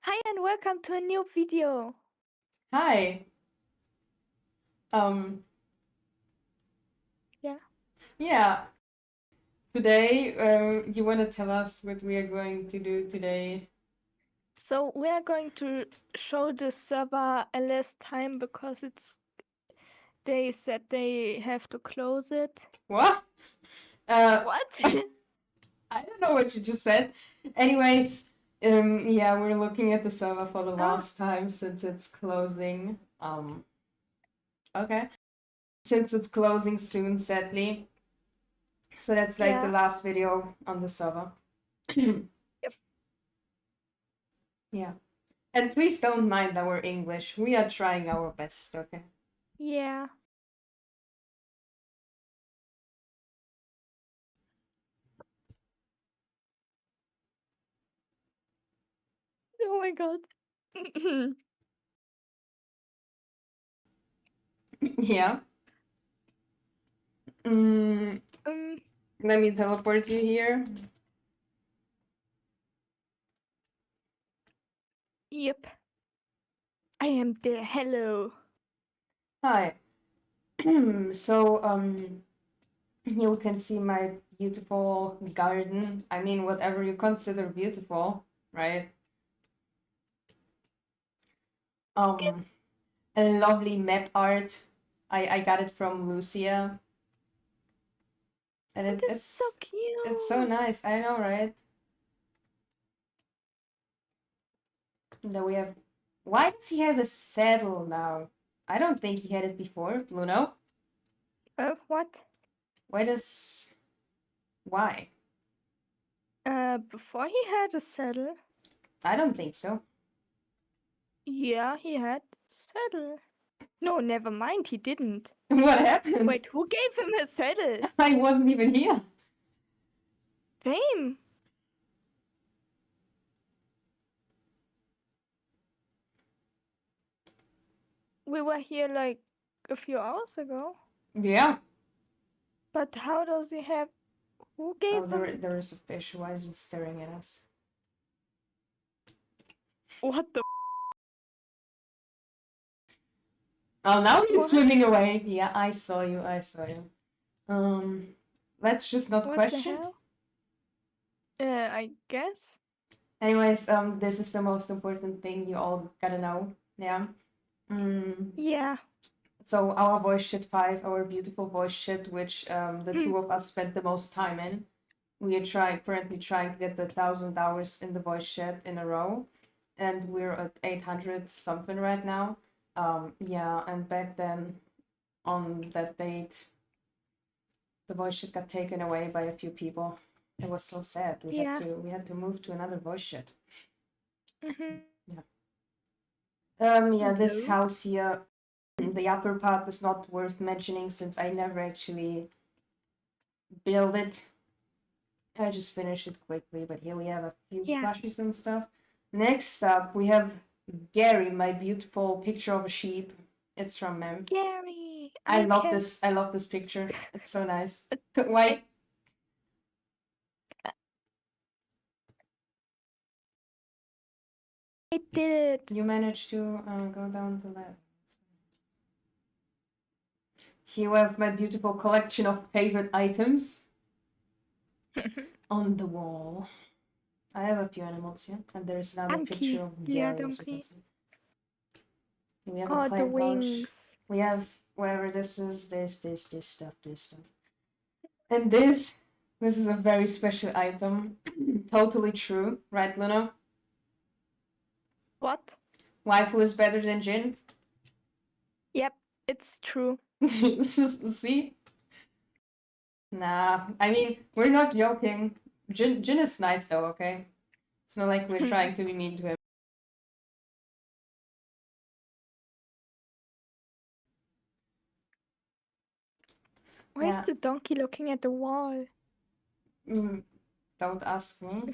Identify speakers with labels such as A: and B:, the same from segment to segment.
A: Hi and welcome to a new video.
B: Hi. Um,
A: Yeah.
B: yeah. Today, you want to tell us what we are going to do today?
A: So we are going to show the server a less time because they said they have to close it.
B: What? Uh,
A: What?
B: I don't know what you just said. Anyways, yeah, we're looking at the server for the
A: Oh,
B: last time since it's closing. Okay. Since it's closing soon, sadly. So that's like the
A: yeah.
B: last video on the server.
A: Yep.
B: Yeah. And please don't mind our English. We are trying our best, okay?
A: Yeah. Oh my god.
B: Yeah. Mm,
A: um,
B: Let me teleport you here.
A: yep. I am there. Hello.
B: Hi. So, here we can see my beautiful garden. I mean, whatever you consider beautiful, right?
A: Yep.
B: Um, a lovely map art. I got it from Lucia, and
A: Oh,
B: it,
A: this is so
B: it's it's so
A: cute.
B: nice. I know, right? And then we have. Why does he have a saddle now? I don't think he had it before. Luno.
A: What?
B: Why does? Why?
A: Before he had a saddle.
B: I don't think so.
A: Yeah, he had saddle. No, never mind, he didn't.
B: What happened?
A: Wait, who gave him a saddle?
B: I wasn't even here.
A: Same. We were here like a few hours ago.
B: Yeah.
A: But how does he have... Who
B: Oh,
A: gave him...
B: there is a fish. Why is it staring at us?
A: What the...
B: Oh, now he's
A: What?
B: swimming away. Yeah, I saw you. I saw you. Let's just not
A: What the
B: question.
A: hell? I guess.
B: Anyways, this is the most important thing you all gotta know. Yeah.
A: Yeah.
B: So our voice shit 5, our beautiful voice shit, which the two of us spent the most time in. We are currently trying to get the 1,000 hours in the voice chat in a row, and we're at 800 something right now. Yeah, and back then, on that date, the voice chat got taken away by a few people. It was so sad.
A: Yeah.
B: We had to move to another voice chat.
A: Mm-hmm.
B: Yeah. Yeah, this
A: Hello.
B: house here, the upper part is not worth mentioning since I never actually built it. I just finished it quickly, but here we have a few
A: Yeah.
B: plushies and stuff. Next up, we have Gary, my beautiful picture of a sheep. It's from Mem.
A: Gary,
B: I
A: I
B: love
A: can...
B: this. I love this picture. It's so nice.
A: I...
B: Why
A: I did it.
B: you managed to go down to that? Here we have my beautiful collection of favorite items on the wall. I have a few animals here, and there's another picture
A: Donkey.
B: of
A: Yeah,
B: Gary, as you can
A: donkey.
B: see. We have a
A: Oh, the
B: clam pouch.
A: wings.
B: We have whatever this is, this stuff, this stuff. And this is a very special item. Totally true, right, Luna?
A: What?
B: Waifu is better than Jin.
A: Yep, it's true.
B: See? Nah, I mean, we're not joking. Jin is nice though, okay? It's not like we're trying to be mean to him.
A: Why is
B: Yeah,
A: the donkey looking at the wall?
B: don't ask me.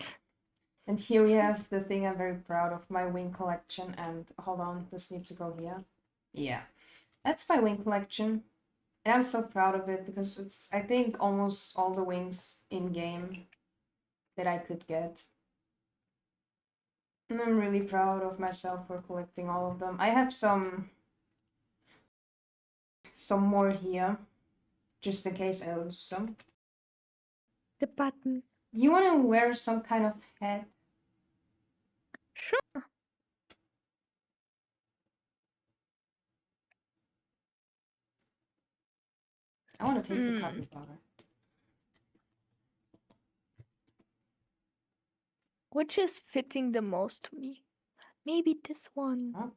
B: And here we have the thing I'm very proud of, my wing collection. And hold on, this needs to go here. Yeah, that's my wing collection. And I'm so proud of it because it's, I think, almost all the wings in game that I could get. And I'm really proud of myself for collecting all of them. I have some more here, just in case I lose some.
A: The button.
B: You want to wear some kind of hat?
A: Sure.
B: I want to take the capybara.
A: Which is fitting the most to me? Maybe this one.
B: Huh?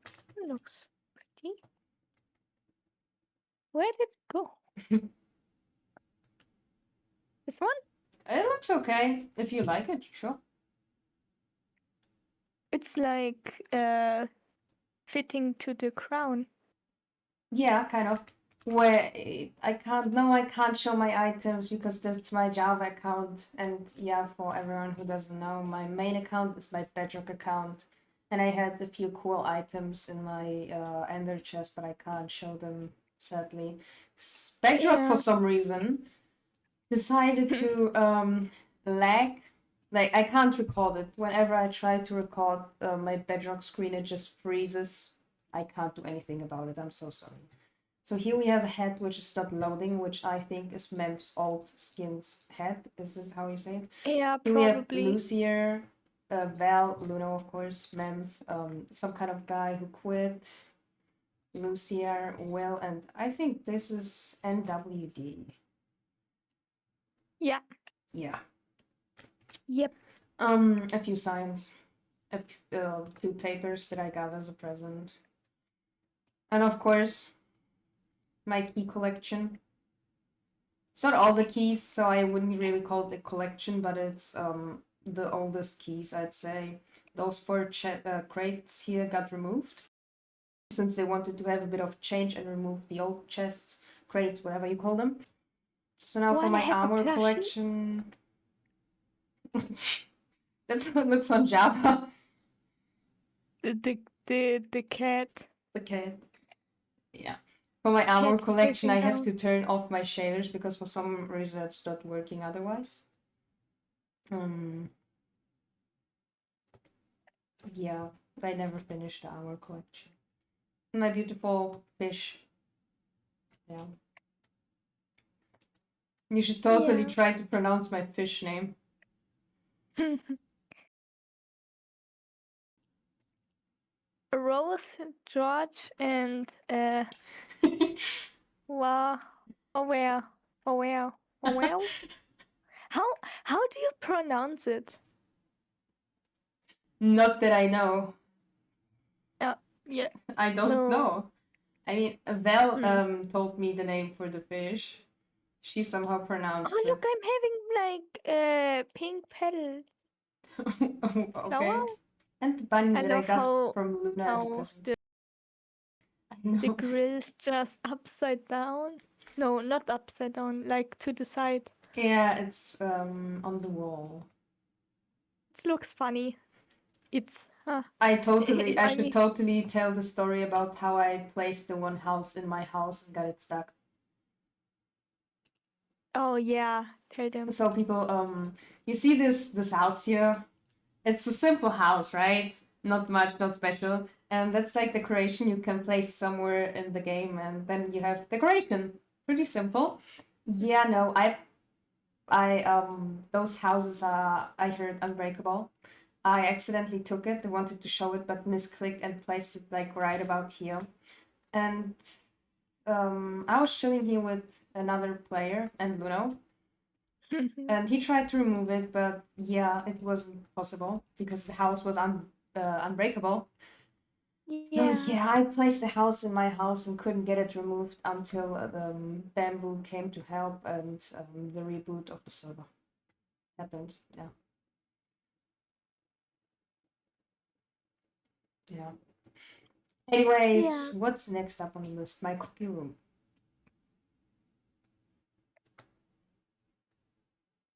A: Looks pretty. Where did it go? This one?
B: It looks okay. If you like it, sure.
A: It's like fitting to the crown.
B: Yeah, kind of. Where I can't show my items because that's my Java account. And yeah, for everyone who doesn't know, my main account is my Bedrock account. And I had a few cool items in my Ender chest, but I can't show them, sadly. Bedrock, for some reason, decided to lag. Like, I can't record it. Whenever I try to record my Bedrock screen, it just freezes. I can't do anything about it. I'm so sorry. So here we have a head which is not loading, which I think is Mem's old skin's head. Is this how you say it?
A: Yeah,
B: Here we have
A: probably.
B: Lucier, Val, Luno, of course, Mem, some kind of guy who quit, Lucier, Will, and I think this is NWD.
A: Yeah.
B: Yeah.
A: Yep.
B: A few signs, 2 papers that I got as a present, and of course, my key collection. It's not all the keys, so I wouldn't really call it a collection, but it's the oldest keys, I'd say. Those 4 crates here got removed since they wanted to have a bit of change and remove the old chests, crates, whatever you call them. So now for my armor collection. That's how it looks on Java.
A: The cat.
B: The cat. Yeah. For my armor collection, I have to turn off my shaders because for some reason it's not working otherwise. Yeah, I never finished the armor collection. My beautiful fish. Yeah. You should totally try to pronounce my fish name.
A: Rose, George, and wow, where? How do you pronounce it?
B: Not that I know.
A: Yeah.
B: I don't know. I mean, Val told me the name for the fish. She somehow pronounced it.
A: Oh, look, I'm having like pink petals.
B: Okay. And the bunny that I got from Luna as a present.
A: The grill's just upside down. No, not upside down, like to the side.
B: Yeah, it's on the wall.
A: It looks funny. It's
B: I should totally tell the story about how I placed the one house in my house and got it stuck.
A: Oh yeah, tell them.
B: So people, you see this house here? It's a simple house, right? Not much, not special. And that's like decoration you can place somewhere in the game, and then you have decoration. Pretty simple. Yeah, no, those houses are, I heard, unbreakable. I accidentally took it. I wanted to show it, but misclicked and placed it like right about here. And I was chilling here with another player and Luno. And he tried to remove it, but yeah, it wasn't possible because the house was unbreakable.
A: Yeah.
B: So yeah, I placed the house in my house and couldn't get it removed until Bamboo came to help and the reboot of the server happened. Yeah. Yeah. Anyways, what's next up on the list? My cookie room.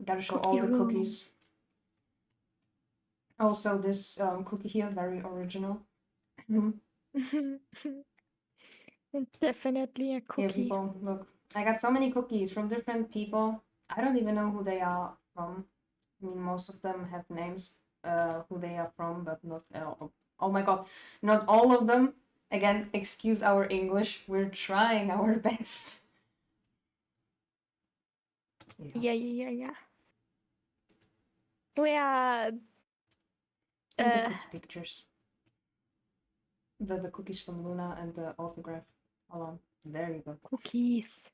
B: Gotta show all the cookies. Also, this cookie here, very original.
A: Definitely a cookie.
B: Yeah, people, look. I got so many cookies from different people. I don't even know who they are from. I mean, most of them have names. who they are from, but not oh my god, not all of them. Again, excuse our English. We're trying our best.
A: Yeah. We are
B: And the cookie pictures. The cookies from Luna and the autograph. Hold on. There you go.
A: cookies.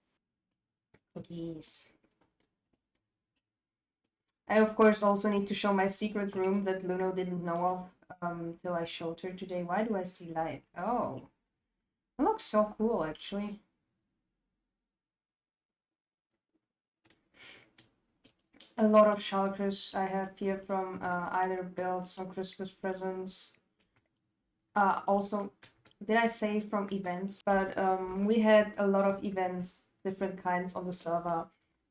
B: Cookies. I, of course, also need to show my secret room that Luno didn't know of till I showed her today. Why do I see light? Oh. It looks so cool, actually. A lot of shulkers I have here from either builds or Christmas presents. Also, did I say from events? But we had a lot of events, different kinds on the server,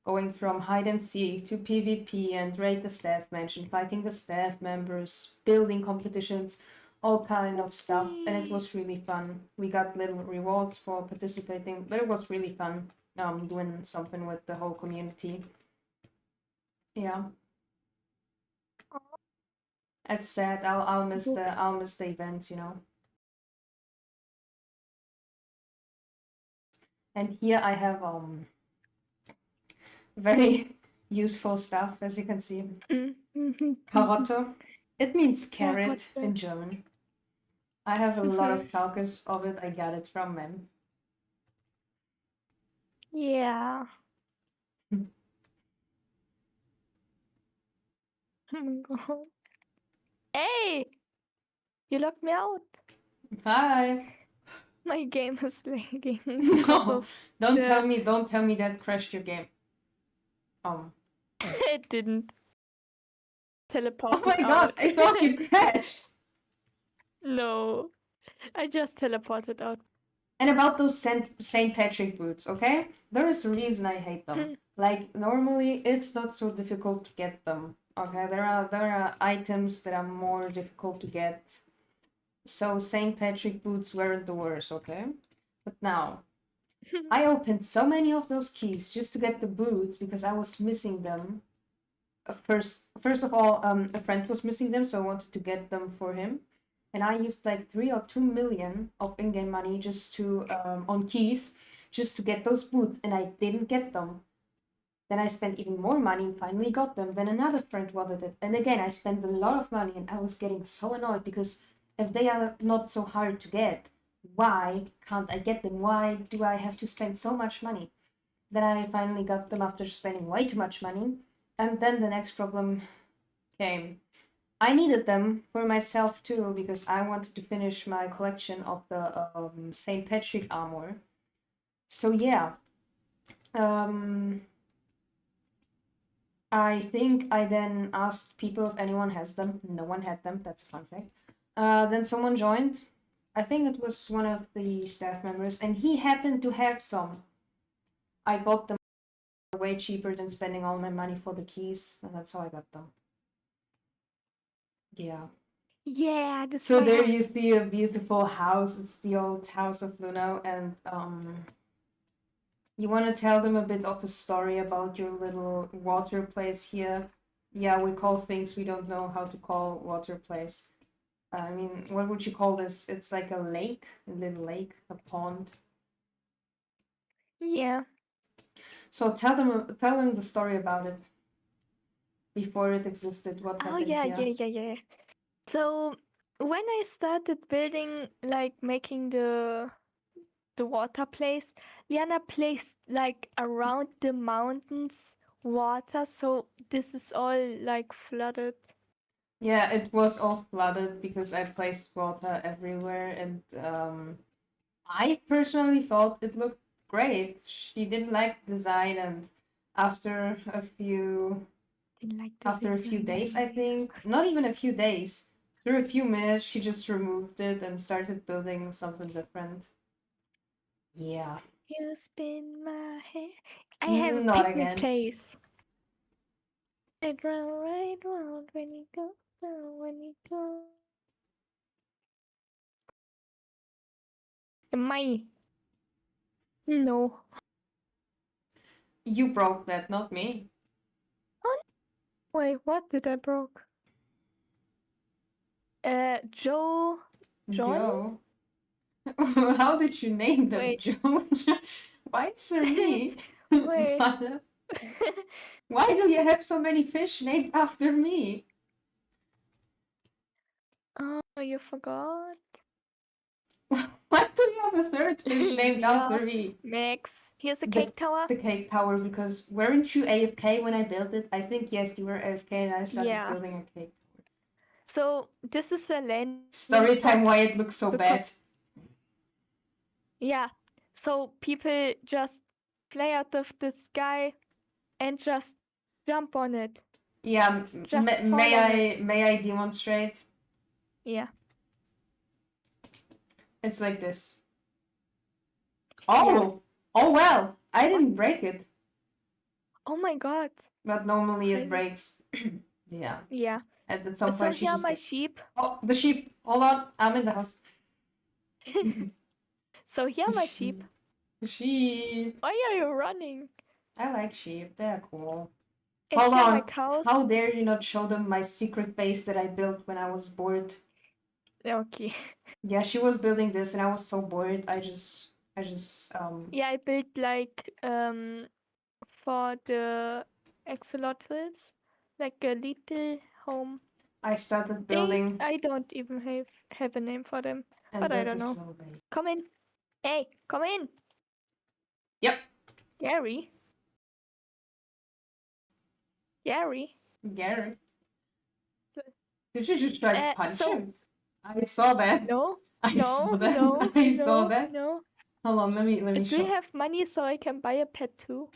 B: going from hide and seek to PvP and raid the staff mansion, fighting the staff members, building competitions, all kind of stuff, and it was really fun. We got little rewards for participating, but it was really fun doing something with the whole community. Yeah. As said, I'll miss the events, you know. And here I have very useful stuff, as you can see. Karotte. It means carrot in German. I have a lot of shulkers of it. I got it from Mem.
A: Yeah. Oh. Hey! You locked me out.
B: Hi.
A: My game is lagging.
B: No, don't tell me that crashed your game.
A: It didn't. Teleported
B: Oh my god, I thought you crashed.
A: No, I just teleported out.
B: And about those St. Patrick boots, okay? There is a reason I hate them. Like, normally it's not so difficult to get them. Okay, there are items that are more difficult to get. So St. Patrick boots weren't the worst, okay? But now, I opened so many of those keys just to get the boots because I was missing them. First of all, a friend was missing them, so I wanted to get them for him. And I used like 3 or 2 million of in-game money just to on keys just to get those boots, and I didn't get them. Then I spent even more money and finally got them. Then another friend wanted it, and again I spent a lot of money, and I was getting so annoyed because if they are not so hard to get, why can't I get them? Why do I have to spend so much money? Then I finally got them after spending way too much money, and then the next problem came. I needed them for myself too because I wanted to finish my collection of the St. Patrick armor. So yeah, I think I then asked people if anyone has them. No one had them. That's a fun fact. Then someone joined. I think it was one of the staff members, and he happened to have some. I bought them way cheaper than spending all my money for the keys, and that's how I got them. Yeah.
A: Yeah, this
B: So there you see a beautiful house. It's the old house of Luno, and you want to tell them a bit of a story about your little water place here? Yeah, we call things we don't know how to call water place. I mean, what would you call this? It's like a lake, a little lake, a pond.
A: Yeah.
B: So tell them the story about it. Before it existed, what happened here?
A: Yeah. So when I started building, like making the water place, Liana placed like around the mountains water, so this is all like flooded.
B: Yeah, it was all flooded because I placed water everywhere, and I personally thought it looked great. She didn't like the design, and after a few days, I think, not even a few days, through a few minutes, she just removed it and started building something different. Yeah.
A: You spin my hair. I have a
B: Not
A: picnic
B: again.
A: place. Right round when you go down, when you go. My. No.
B: You broke that, not me.
A: Oh, wait, what did I broke? Joe. John?
B: Joe. How did you name them,
A: Wait.
B: Joe? Why is there me?
A: Wait.
B: Why do you have so many fish named after me?
A: Oh, you forgot.
B: Why do you have a third fish named
A: Yeah.
B: after me?
A: Max. Here's the cake tower.
B: The cake tower, because weren't you AFK when I built it? I think yes, you were AFK and I started
A: Yeah.
B: building a cake.
A: So this is a landing
B: Story
A: spot
B: time, why it looks so bad.
A: because yeah. So people just fly out of the sky and just jump on it.
B: Yeah,
A: Just fall on it.
B: may I demonstrate?
A: Yeah.
B: It's like this. Oh, oh well, I didn't break it,
A: Oh my god.
B: but normally it
A: Crazy.
B: breaks. Yeah.
A: Yeah.
B: And at some
A: So
B: point she
A: here are
B: just.
A: my sheep.
B: Oh, the sheep. Hold on, I'm in the house.
A: So here are my sheep.
B: The sheep.
A: Why are you running?
B: I like sheep. They're cool.
A: And
B: Hold
A: here are my
B: on.
A: cows.
B: How dare you not show them my secret base that I built when I was bored?
A: Okay.
B: Yeah, she was building this and I was so bored.
A: Yeah, I built like for the axolotls like a little home.
B: I started building.
A: I don't even have a name for them,
B: And
A: but I
B: built
A: don't
B: this
A: know.
B: little base.
A: Come in. Hey, come in.
B: Yep.
A: Gary. Gary.
B: Gary. Did you just try to punch him? I saw that.
A: No.
B: I saw that.
A: No.
B: I saw that.
A: No.
B: Hold on, let me
A: Do
B: show.
A: you have money so I can buy a pet too?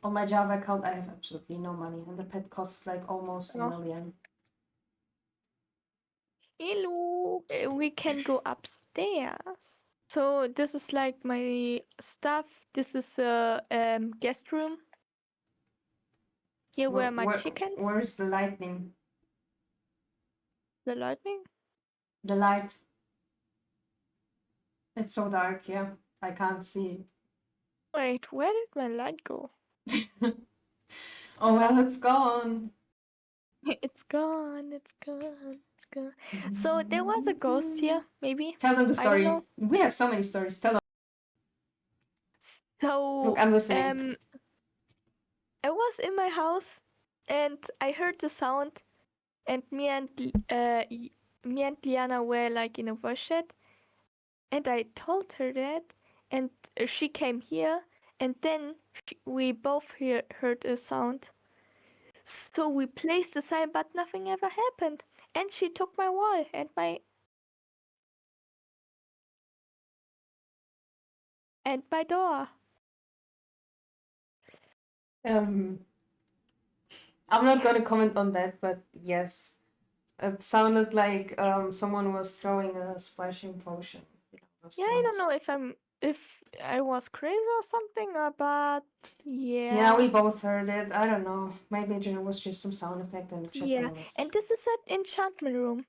B: On my Java account, I have absolutely no money, and the pet costs like almost a million.
A: Hello. We can go upstairs. So this is like my stuff. This is a guest room. Here were my chickens.
B: Where's the lightning?
A: The lightning?
B: The light. It's so dark, yeah. I can't see.
A: Wait, where did my light go?
B: Oh well, it's gone.
A: It's gone. So there was a ghost here, maybe.
B: Tell them the
A: I don't
B: story.
A: know.
B: We have so many stories. Tell them.
A: So
B: Look, I'm listening.
A: I was in my house and I heard the sound, and me and Liana were like in a voice chat, and I told her that, and she came here, and then we both heard a sound. So we placed the sign, but nothing ever happened, and she took my wall and my door.
B: I'm not gonna comment on that, but yes. It sounded like someone was throwing a splashing potion.
A: Yeah, I don't know if I was crazy or something, but yeah.
B: Yeah, we both heard it. I don't know. Maybe it was just some sound effect in the chat.
A: Yeah, and this is an enchantment room.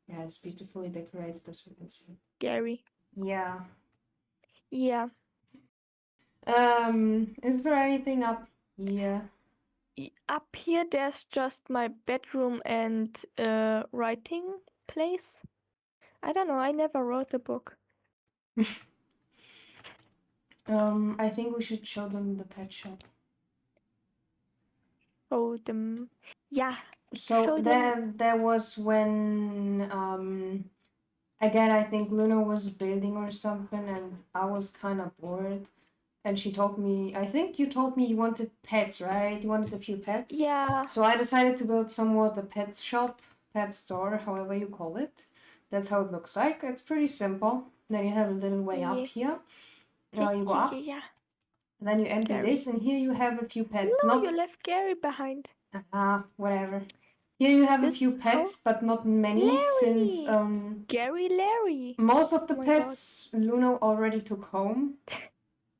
B: Yeah, it's beautifully decorated as we can see.
A: Gary.
B: Yeah.
A: Yeah.
B: Is there anything up here?
A: Up here, there's just my bedroom and writing place. I don't know. I never wrote a book.
B: I think we should show them the pet shop.
A: Show them. Yeah.
B: So there was when again I think Luno was building or something, and I was kind of bored. And she told me, I think you told me you wanted pets, right? You wanted a few pets?
A: Yeah.
B: So I decided to build somewhat a pet shop, pet store, however you call it. That's how it looks like. It's pretty simple. Then you have a little way up here. Now you go up.
A: Yeah.
B: And then you enter this, and here you have a few pets.
A: No, you left Gary behind.
B: Whatever. Here you have a few pets, but not many, since
A: Gary Larry.
B: most of the pets Luno already took home.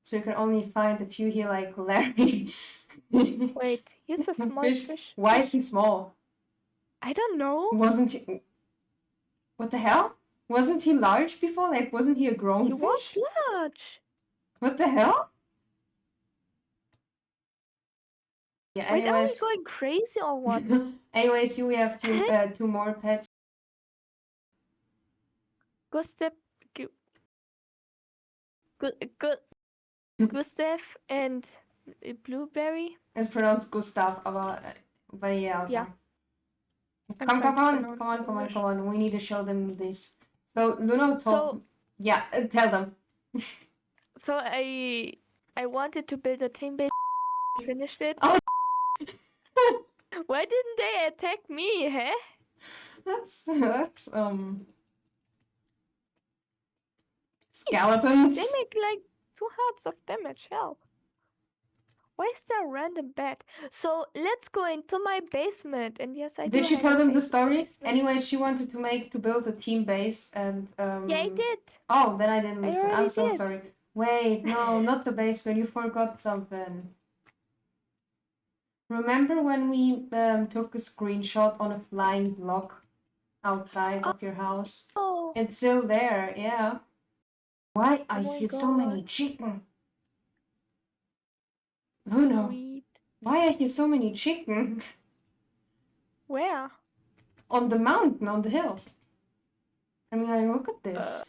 B: So you can only find a few here, like Larry.
A: Wait, here's a small fish.
B: Why is he small?
A: I don't know.
B: Wasn't he... What the hell? Wasn't he large before? Like, wasn't he a grown fish?
A: He was large.
B: What the hell? Yeah,
A: anyways... Wait, are we going crazy or what?
B: Anyways, here we have two more pets.
A: Gustav, Gustav and Blueberry.
B: It's pronounced Gustav, but yeah, okay.
A: Yeah, I'm
B: Come,
A: trying
B: come,
A: to
B: come on,
A: pronounce
B: come
A: in
B: on, come on,
A: English.
B: come on. We need to show them this. So Luno told,
A: So,
B: yeah, tell them.
A: so I wanted to build a team base. Finished it.
B: Oh.
A: Why didn't they attack me, huh?
B: That's skeletons.
A: They make like 2 hearts of damage. Help. Why is there a random bed? So let's go into my basement. And yes, I do
B: Did you
A: have
B: tell
A: a
B: them the story?
A: basement.
B: Anyway, she wanted to build a team base and
A: Yeah, I did.
B: Oh, then I didn't
A: I
B: listen. I'm
A: already
B: so
A: did.
B: sorry. Wait, no, not the basement. You forgot something. Remember when we took a screenshot on a flying block outside of your house?
A: Oh,
B: It's still there, yeah. Why I
A: oh my
B: hear so many
A: god.
B: chicken? Oh no.
A: Sweet.
B: Why I hear so many chicken?
A: Where?
B: On the mountain, on the hill. I mean, like, look at this.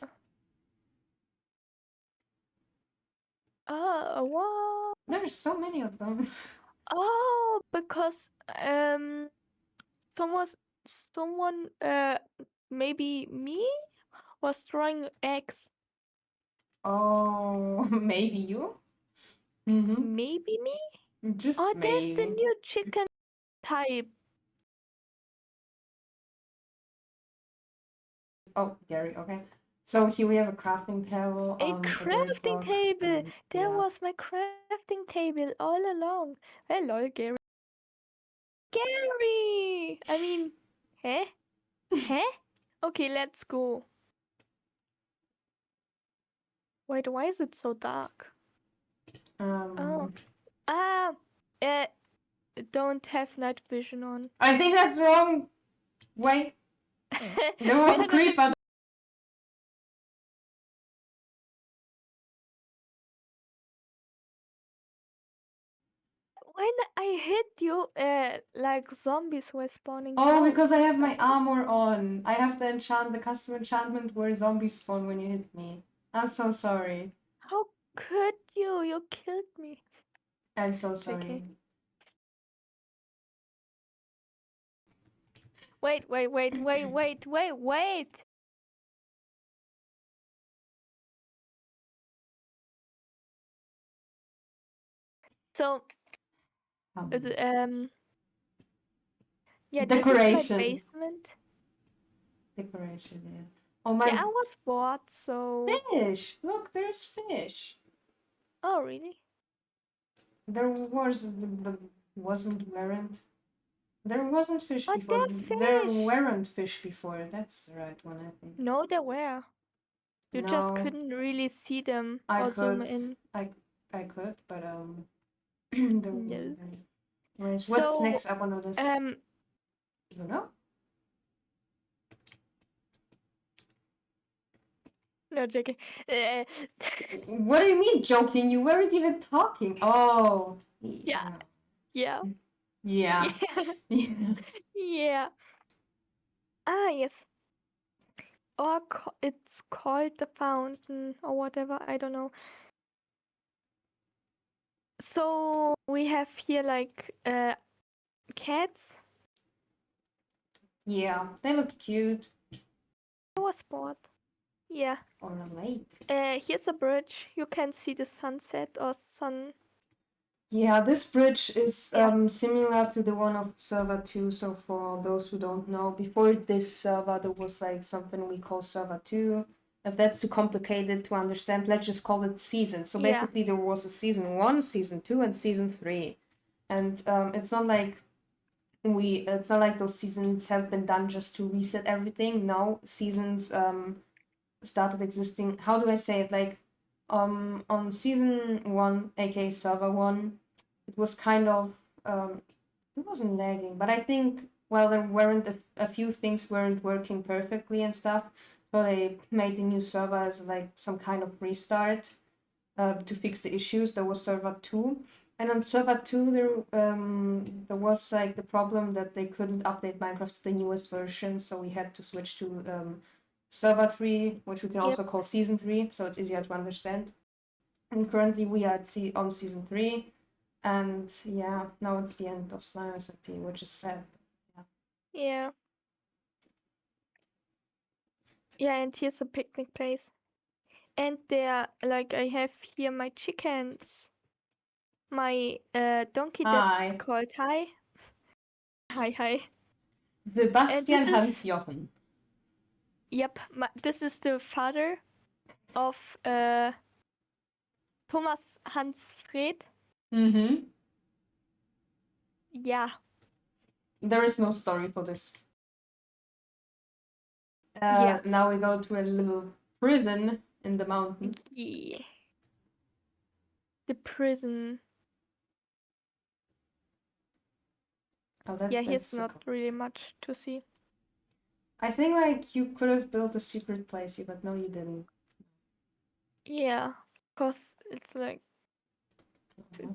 A: What?
B: There's so many of them.
A: Oh, because someone maybe me was throwing eggs.
B: Oh, maybe you? Mm-hmm.
A: Maybe me?
B: Just
A: Oh, there's the
B: maybe.
A: new chicken type.
B: Oh, Gary, okay. So here we have a crafting table
A: A
B: on a dirt
A: crafting
B: block.
A: table. There
B: Yeah.
A: was my crafting table all along. Hello, Gary. Gary! I mean, huh? Huh? Okay, let's go. Wait, why is it so dark? Oh. Ah! Don't have night vision on.
B: I think that's wrong. Wait, there was a creeper.
A: When I hit you, like zombies were spawning.
B: Oh,
A: How?
B: because I have my armor on. I have the custom enchantment where zombies spawn when you hit me. I'm so sorry.
A: How could you? You killed me.
B: I'm so sorry.
A: JK. Wait. So, yeah, this is my
B: Decoration.
A: basement.
B: Decoration, yeah. Oh my.
A: Yeah, I was bored, so.
B: Fish! Look, there's fish.
A: Oh, really?
B: There weren't. There wasn't fish
A: Oh,
B: before.
A: they're
B: There
A: fish.
B: weren't fish before. That's the right one, I think.
A: No, there were. You just
B: No,
A: couldn't really see them
B: I
A: or zoom
B: could.
A: in.
B: I could, but there
A: No.
B: weren't any. Right.
A: So,
B: What's next up on the list? You know?
A: No, JK.
B: What do you mean joking? You weren't even talking. Oh.
A: Yeah.
B: Yeah.
A: Yeah.
B: Yeah.
A: Yeah. Ah, yes. Or it's called the fountain or whatever. I don't know. So we have here like cats.
B: Yeah. They look cute.
A: I was bored. Yeah.
B: Or a lake.
A: Here's a bridge. You can see the sunset or sun.
B: Yeah, this bridge is similar to the one of server 2. So for those who don't know, before this server there was like something we call server 2. If that's too complicated to understand, let's just call it season. So basically there was a season 1, season 2, and season 3. And it's not like those seasons have been done just to reset everything. No, seasons started existing. How do I say it? Like on season 1, aka server 1, it was kind of it wasn't lagging, but I think there weren't a few things weren't working perfectly and stuff, so they made the new server as like some kind of restart to fix the issues. There was server 2, and on server 2 there was like the problem that they couldn't update Minecraft to the newest version, so we had to switch to Sova 3, which we can also call Season 3, so it's easier to understand. And currently we are on Season 3, and yeah, now it's the end of SlimeSMP, which is sad.
A: Yeah. Yeah, and here's a picnic place. And there, like, I have here my chickens. My donkey that's
B: Hi.
A: called Hi. Hi, hi.
B: Sebastian
A: And
B: Hans Jochen.
A: Yep, this is the father of Thomas Hans Fred.
B: Mm-hmm.
A: Yeah.
B: There is no story for this.
A: Yeah.
B: Now we go to a little prison in the mountain.
A: Yeah. The prison.
B: Oh,
A: Yeah,
B: that's
A: here's not really much to see.
B: I think like you could have built a secret place here, but no, you didn't.
A: Yeah, cause it's like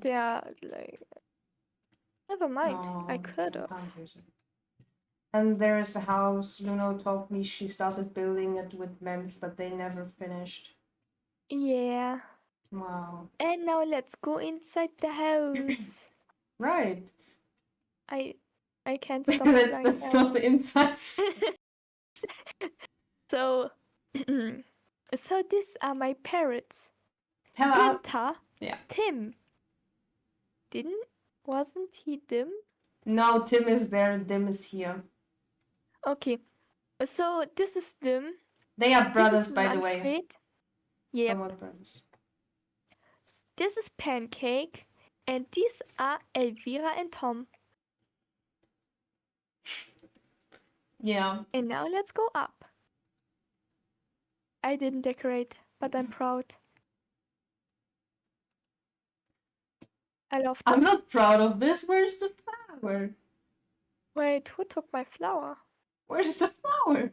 A: they are like. Never mind. I could have.
B: And there is a house. Luno told me she started building it with MEMP, but they never finished.
A: Yeah.
B: Wow.
A: And now let's go inside the house.
B: Right.
A: I can't stop it right
B: that's
A: now.
B: not the inside.
A: So, so these are my parrots.
B: Hello.
A: Günther,
B: Yeah.
A: Tim. Wasn't he Dim?
B: No, Tim is there. Dim is here.
A: Okay, so this is Dim.
B: They are brothers,
A: This is
B: by the way.
A: Manfred. Yep.
B: Somewhat brothers.
A: This is Pancake, and these are Elvira and Tom.
B: Yeah.
A: And now let's go up. I didn't decorate, but I'm proud. I love this.
B: I'm not proud of this. Where's the flower?
A: Wait, who took my flower?
B: Where's the flower?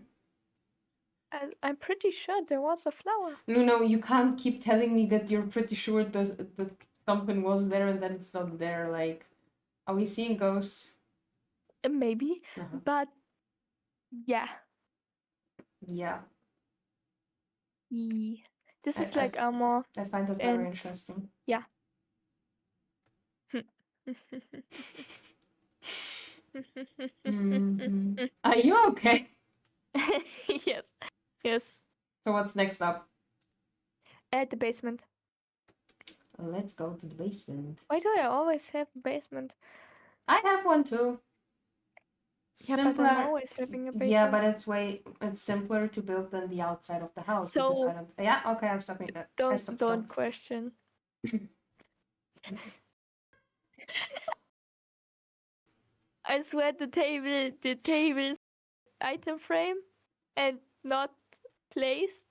A: I'm pretty sure there was a flower.
B: Luno, you can't keep telling me that you're pretty sure that something was there and then it's not there. Like, are we seeing ghosts?
A: Maybe, but yeah.
B: Yeah.
A: This is like armor.
B: I find that very interesting.
A: Yeah.
B: Mm-hmm. Are you okay?
A: Yes. Yes.
B: So what's next up?
A: At the basement.
B: Let's go to the basement.
A: Why do I always have a basement?
B: I have one too.
A: Yeah, but I'm always having a basement.
B: Yeah, but it's simpler to build than the outside of the house.
A: So
B: yeah, okay, I'm stopping that.
A: Don't question. I swear the table's item frame and not placed.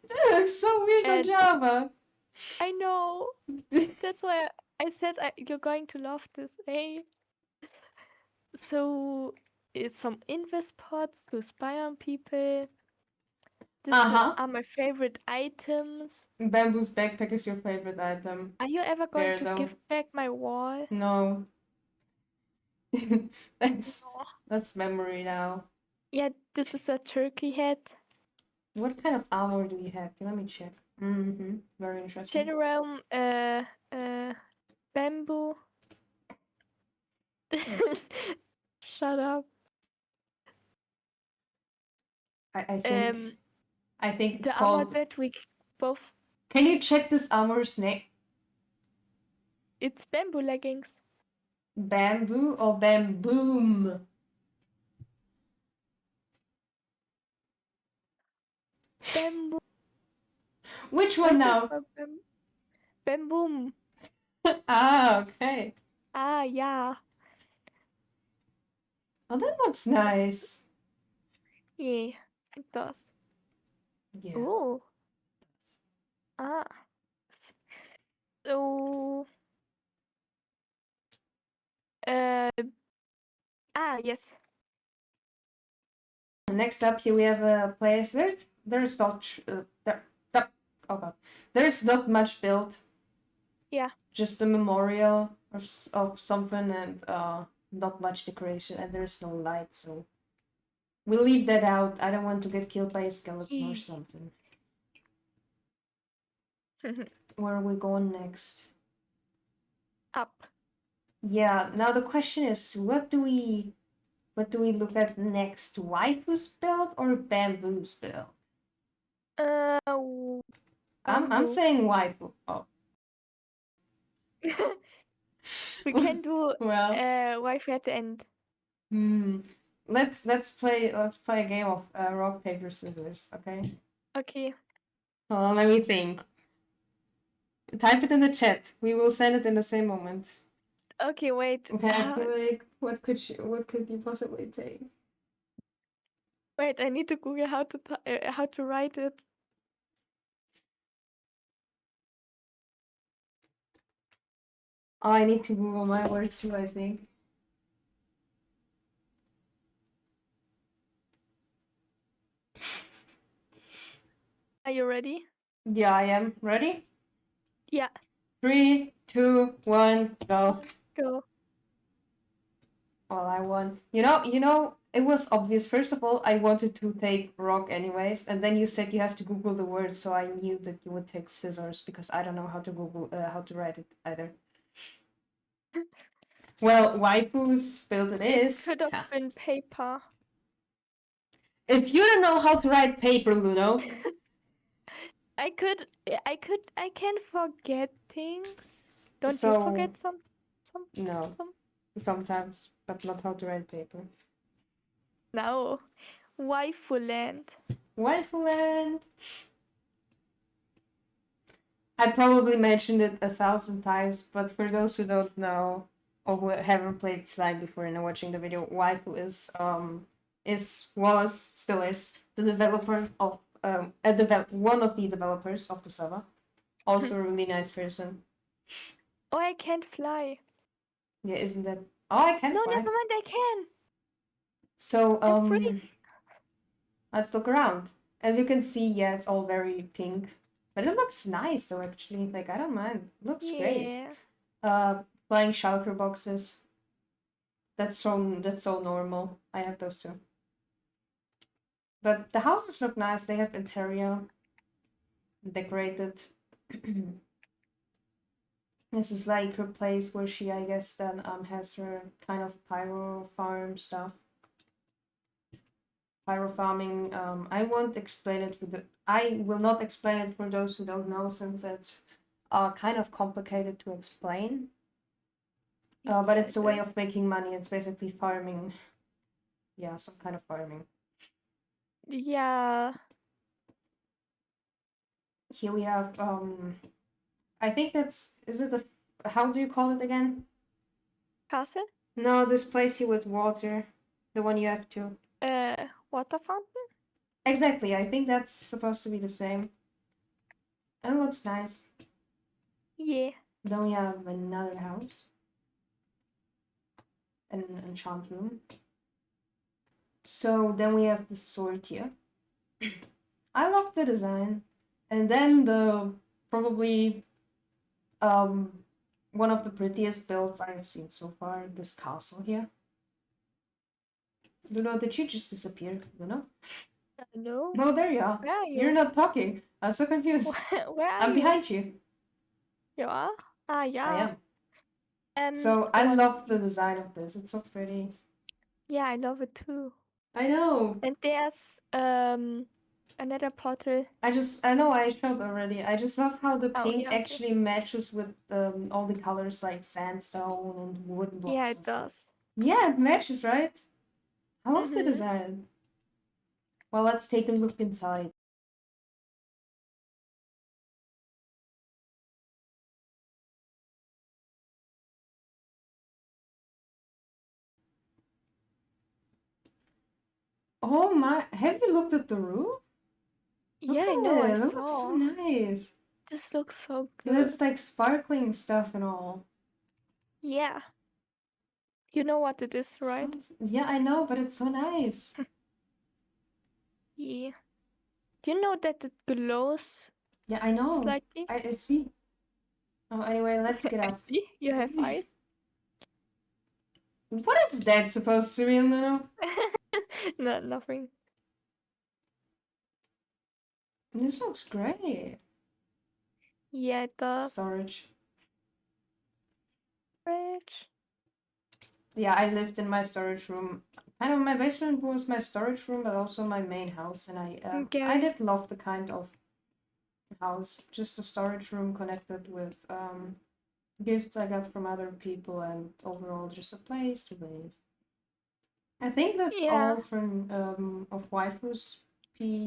B: That looks so weird on Java.
A: I know. That's why I said you're going to love this, eh? So it's some invest pods to spy on people. These are my favorite items.
B: Bamboo's backpack is your favorite item.
A: Are you ever going to give back my wall?
B: No. That's memory now.
A: Yeah, this is a turkey head.
B: What kind of armor do you have? Let me check. Mm-hmm. Very interesting.
A: General bamboo. Shut up.
B: I think it's
A: the
B: called.
A: Armor that we both.
B: Can you check this armor's name?
A: It's bamboo leggings.
B: Bamboo or bamboom?
A: Bamboo.
B: Which one now?
A: Bamboom.
B: Ah, okay.
A: Ah, yeah.
B: Oh, that looks nice.
A: Yeah, it does.
B: Yeah.
A: Oh. Ah. So. Yes.
B: Next up here we have a place. There's not much built.
A: Yeah.
B: Just a memorial of something and not much decoration, and there's no light, so We'll leave that out. I don't want to get killed by a skeleton or
A: Yee.
B: something. Where are we going next?
A: Up.
B: Yeah, now the question is, what do we look at next? Waifu's build or Bamboo's build? I'm
A: Bamboo.
B: saying waifu. Oh.
A: We can do
B: Well,
A: Wi-Fi at the end.
B: let's play a game of rock paper scissors, okay?
A: Okay.
B: Let me think. Type it in the chat. We will send it in the same moment.
A: Okay, wait.
B: Okay, I feel like what could you possibly take?
A: Wait, I need to Google how to write it.
B: Oh, I need to Google my word too, I think.
A: Are you ready?
B: Yeah, I am. Ready?
A: Yeah.
B: 3, 2, 1, go.
A: Go.
B: Well, I won. You know, it was obvious. First of all, I wanted to take rock anyways, and then you said you have to Google the word, so I knew that you would take scissors because I don't know how to Google how to write it either. Well, waifu's build it is.
A: Could have been paper.
B: If you don't know how to write paper, Luno.
A: I can forget things. Don't
B: So,
A: you forget some?
B: No. Sometimes, but not how to write paper.
A: No. Waifu land.
B: Waifu land. I probably mentioned it 1,000 times, but for those who don't know or who haven't played Slime before and are watching the video, Waifu still is the developer of one of the developers of the server. Also a really nice person.
A: Oh, I can't fly.
B: Yeah, isn't that? Oh, I can
A: No,
B: fly.
A: never mind. I can.
B: So
A: I'm free.
B: let's look around. As you can see, yeah, it's all very pink. But it looks nice though, actually. Like, I don't mind. It looks great. Flying shulker boxes. That's so normal. I have those too. But the houses look nice. They have interior decorated. This is like her place where she, I guess, then has her kind of pyro farm stuff. Pyro farming. I won't explain it I will not explain it for those who don't know, since it's kind of complicated to explain. But it's a way of making money. It's basically farming. Yeah, some kind of farming.
A: Yeah.
B: Here we have I think is it how do you call it again?
A: Castle?
B: No, this place here with water. The one you have to.
A: Water fountain?
B: Exactly, I think that's supposed to be the same. It looks nice.
A: Yeah.
B: Then we have another house. An enchant room. So then we have the sword here. I love the design. And then the probably one of the prettiest builds I have seen so far, this castle here. Luno, did you just disappear? Luno?
A: No.
B: No, there you are.
A: Where are you?
B: You're not talking. I'm so confused.
A: Where are
B: I'm
A: you?
B: behind you.
A: You are? Ah, yeah.
B: I am. So I love the design of this. It's so pretty.
A: Yeah, I love it too.
B: I know.
A: And there's another portal.
B: I know I showed already. I just love how the pink
A: yeah,
B: actually matches with all the colors like sandstone and wooden blocks.
A: Yeah, it does.
B: Yeah, it matches, right? I love the design. Well, let's take a look inside. Oh my, have you looked at the roof?
A: Yeah, I know, I
B: It
A: saw.
B: looks so nice.
A: This looks so good.
B: It's like sparkling stuff and all.
A: Yeah. You know what it is, right?
B: Yeah, I know, but it's so nice.
A: Yeah. Do you know that it glows?
B: Yeah, I know.
A: Slightly?
B: I see. Oh, anyway, let's get up.
A: See? You have eyes?
B: What is that supposed to mean, Lino?
A: No, nothing.
B: This looks great.
A: Yeah, it does.
B: Storage.
A: Fridge.
B: Yeah, I lived in my storage room. Kind of my basement was my storage room, but also my main house, and I
A: Gary.
B: did love the kind of house, just a storage room connected with gifts I got from other people, and overall just a place to live. I think that's
A: Yeah.
B: all from of waifus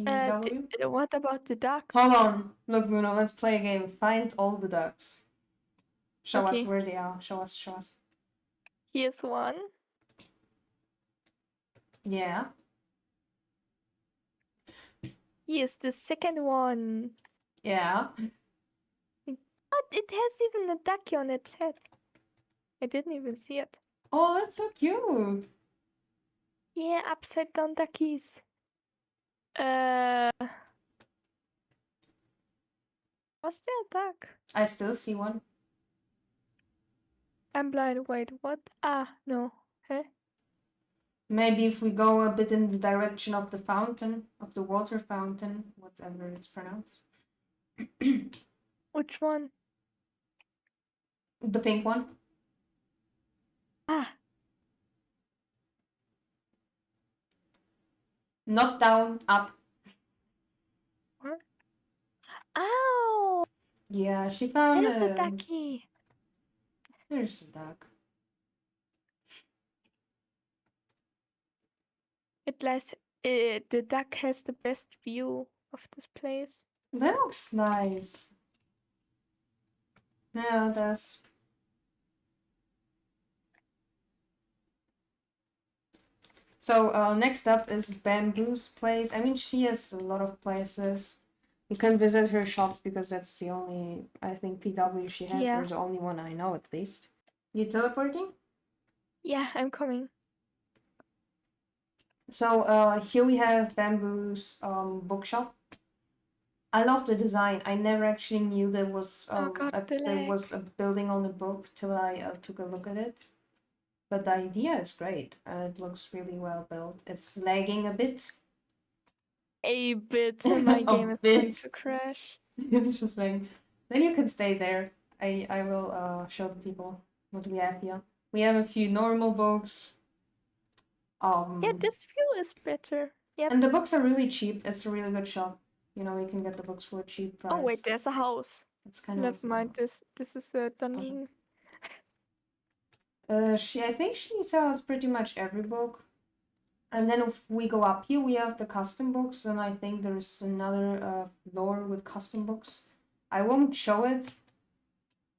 A: Uh,
B: PW.
A: what about the ducks?
B: Hold on, look, Bruno, let's play a game. Find all the ducks. Show us
A: Okay,
B: where they are. Show us, show us.
A: here's one.
B: Yeah.
A: Here's the second one.
B: Yeah.
A: What? It has even a ducky on its head. I didn't even see it.
B: Oh, that's so cute.
A: Yeah, upside down duckies. Was there a duck?
B: I still see one.
A: I'm blind. Wait, what? Ah, no. Huh?
B: Maybe if we go a bit in the direction of the fountain, of the water fountain, whatever it's pronounced.
A: Which one?
B: The pink one.
A: Ah,
B: Not down, up.
A: what? Ow!
B: Yeah, she found
A: There's a
B: a.
A: ducky.
B: There's a duck.
A: It lies. The duck has the best view of this place.
B: That looks nice. Yeah, that's. So next up is Bamboo's place. I mean, she has a lot of places. You can visit her shops because that's the only, I think, PW she has,
A: Yeah.
B: or the only one I know at least. You teleporting?
A: Yeah, I'm coming.
B: So here we have Bamboo's bookshop. I love the design. I never actually knew
A: Oh god, the
B: there
A: leg.
B: was a building on the book till I took a look at it. But the idea is great. It looks really well built. It's lagging a bit.
A: A bit. My
B: A
A: game is going
B: bit.
A: to crash.
B: It's just like then you can stay there. I will show the people what we have here. We have a few normal books.
A: Yeah, this view is better. Yep.
B: And the books are really cheap. It's a really good shop. You know, you can get the books for a cheap
A: Oh wait,
B: price.
A: there's a house.
B: It's kind of
A: Never mind. This is a dungeon.
B: I think she sells pretty much every book. And then if we go up here, we have the custom books, and I think there's another floor with custom books. I won't show it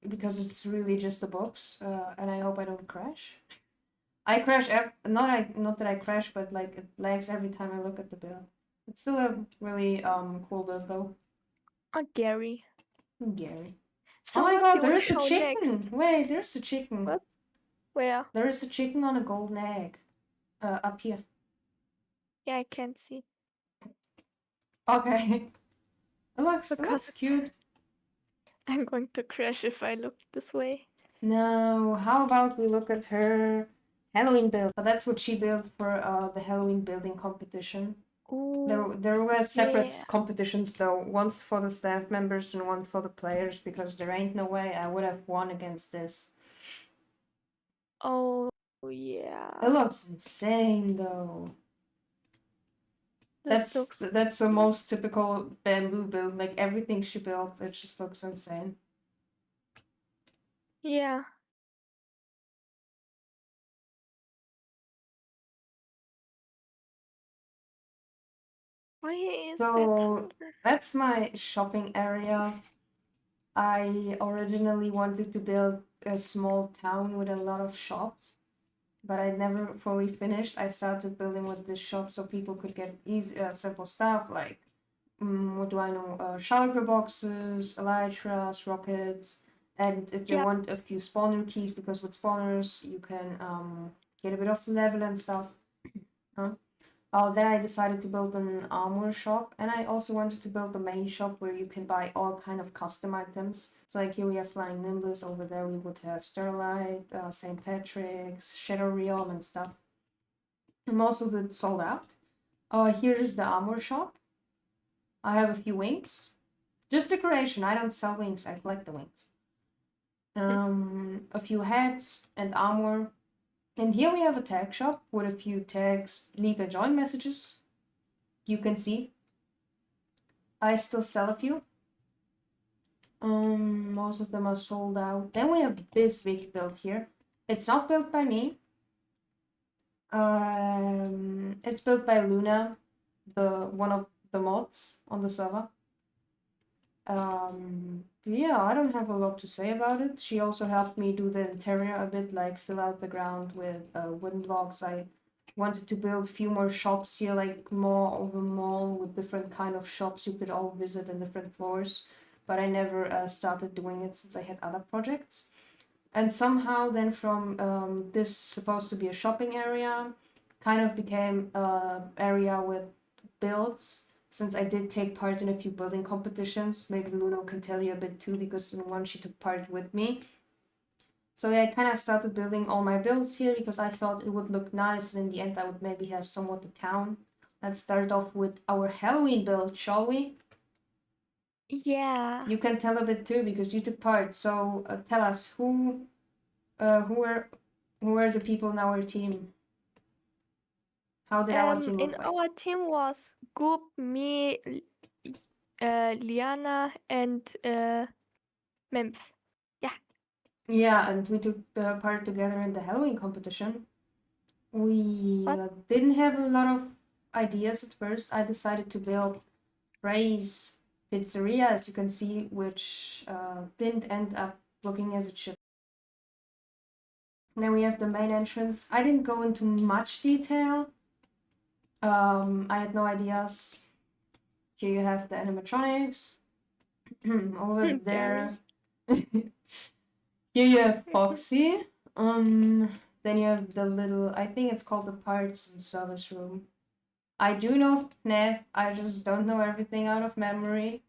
B: because it's really just the books, and I hope I don't crash. I crash not that I crash, but like it lags every time I look at the build. It's still a really cool build though.
A: Oh, Gary.
B: Gary. Oh
A: So
B: my
A: what do
B: god,
A: you
B: there
A: want to
B: is a
A: show
B: chicken!
A: next?
B: Wait, there's a chicken.
A: What? Where?
B: There is a chicken on a golden egg. Up here.
A: Yeah, I can't see.
B: Okay. It
A: Because
B: looks
A: it's...
B: cute.
A: I'm going to crash if I look this way.
B: Now, how about we look at her Halloween build? That's what she built for the Halloween building competition.
A: Ooh,
B: There were separate
A: yeah.
B: competitions though, once for the staff members and one for the players, because there ain't no way I would have won against this.
A: Oh, yeah.
B: It looks insane though.
A: This looks...
B: That's the most typical bamboo build. Like everything she built, it just looks insane.
A: Yeah. Why is that
B: So
A: thunder?
B: that's my shopping area. I originally wanted to build a small town with a lot of shops, but I never fully finished. I started building with this shop so people could get easy, simple stuff like, what do I know, shulker boxes, elytras, rockets, and if they
A: Yeah.
B: want a few spawner keys, because with spawners you can get a bit of level and stuff. Huh? Then I decided to build an armor shop, and I also wanted to build a main shop where you can buy all kind of custom items. So like here we have Flying Nimbus, over there we would have Starlight, St. Patrick's, Shadow Realm and stuff. Most of it sold out. Here is the armor shop. I have a few wings. Just decoration. I don't sell wings. I collect the wings. A few hats and armor. And here we have a tag shop with a few tags. Leave and join messages. You can see. I still sell a few. Most of them are sold out. Then we have this big build here. It's not built by me. It's built by Luna, one of the mods on the server. Yeah, I don't have a lot to say about it. She also helped me do the interior a bit, like fill out the ground with wooden blocks. I wanted to build a few more shops here, like more of a mall with different kind of shops you could all visit in different floors. But I never started doing it since I had other projects. And somehow then from this supposed to be a shopping area, kind of became an area with builds. Since I did take part in a few building competitions, maybe Luno can tell you a bit too, because in one she took part with me. So yeah, I kind of started building all my builds here because I thought it would look nice, and in the end I would maybe have somewhat a town. Let's start off with our Halloween build, shall we?
A: Yeah.
B: You can tell a bit too because you took part. So tell us who were the people in our team? How did our team
A: In
B: look like?
A: our team was Goop, me, Liana, and Memph. Yeah.
B: Yeah, and we took part together in the Halloween competition. We
A: What?
B: didn't have a lot of ideas at first. I decided to build Freddy's Pizzeria, as you can see, which didn't end up looking as it should. And then we have the main entrance. I didn't go into much detail. I had no ideas. Here you have the animatronics. Over there. Here you have Foxy. Then you have the little, I think it's called the parts and service room. I do know FNAF, I just don't know everything out of memory.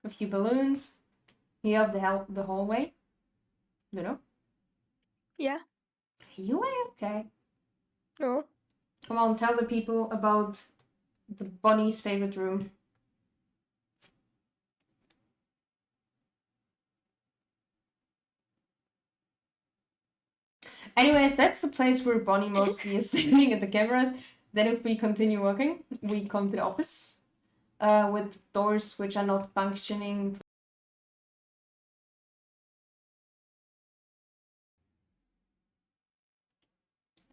B: A few balloons. Here you have the hallway. You know?
A: Yeah.
B: You okay?
A: No.
B: Come on, tell the people about the Bonnie's favorite room. Anyways, that's the place where Bonnie mostly is standing at the cameras. Then if we continue walking, we come to the office with doors which are not functioning.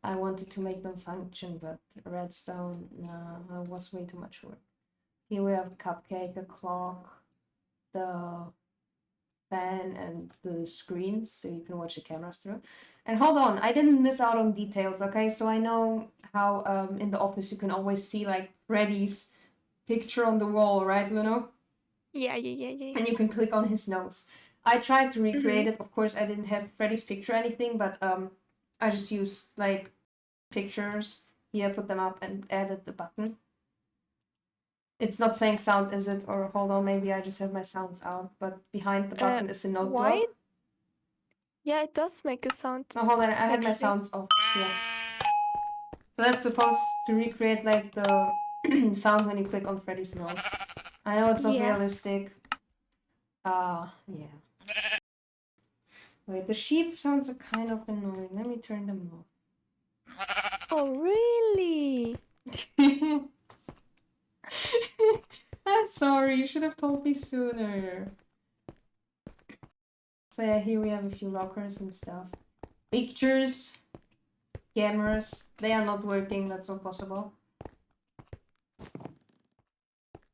B: I wanted to make them function, but redstone was way too much work. Here we have a cupcake, a clock, the fan, and the screens, so you can watch the cameras through. And hold on, I didn't miss out on details, okay? So I know how in the office you can always see like Freddy's picture on the wall, right, Luno?
A: Yeah. Yeah.
B: And you can click on his nose. I tried to recreate it. Of course, I didn't have Freddy's picture or anything, but I just used like pictures. Here, put them up and added the button. It's not playing sound, is it? Or hold on, maybe I just have my sounds out. But behind the button is a note
A: Why?
B: block.
A: Yeah, it does make a sound.
B: No, hold on, I had my
A: Actually.
B: sounds off. Yeah. So that's supposed to recreate like the sound when you click on Freddy's nose. I know it's not
A: Yeah.
B: realistic. Yeah. Wait, the sheep sounds are kind of annoying. Let me turn them off.
A: Oh, really?
B: I'm sorry, you should have told me sooner. So yeah, here we have a few lockers and stuff. Pictures, cameras. They are not working, that's not possible.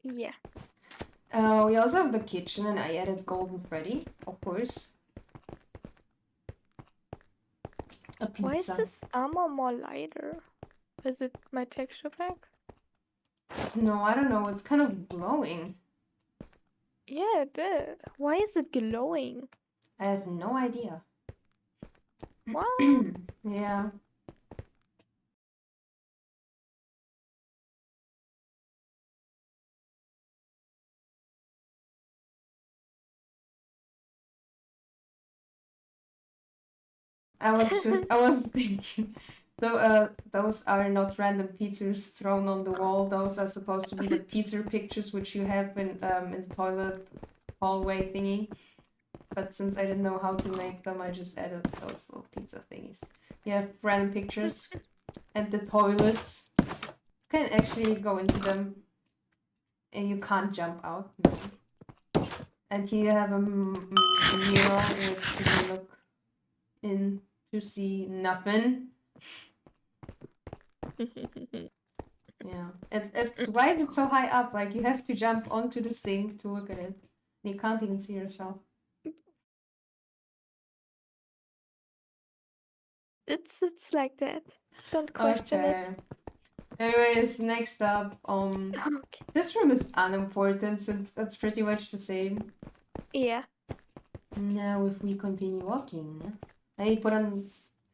A: Yeah.
B: We also have the kitchen, and I added Golden Freddy, of course. A pizza.
A: Why is this armor more lighter? Is it my texture pack?
B: No, I don't know. It's kind of glowing.
A: Yeah, it is. Why is it glowing?
B: I have no idea.
A: What?
B: Yeah. I was thinking. So those are not random pizzas thrown on the wall. Those are supposed to be the pizza pictures which you have in the toilet hallway thingy. But since I didn't know how to make them, I just added those little pizza thingies. You have random pictures and the toilets. You can actually go into them and you can't jump out. No. And here you have a mirror which you can look in to see nothing. Yeah. It's why is it so high up? Like you have to jump onto the sink to look at it. You can't even see yourself.
A: It's like that. Don't question it.
B: Okay. Anyways, next up,
A: Okay.
B: this room is unimportant since it's pretty much the same.
A: Yeah.
B: Now, if we continue walking, I need turn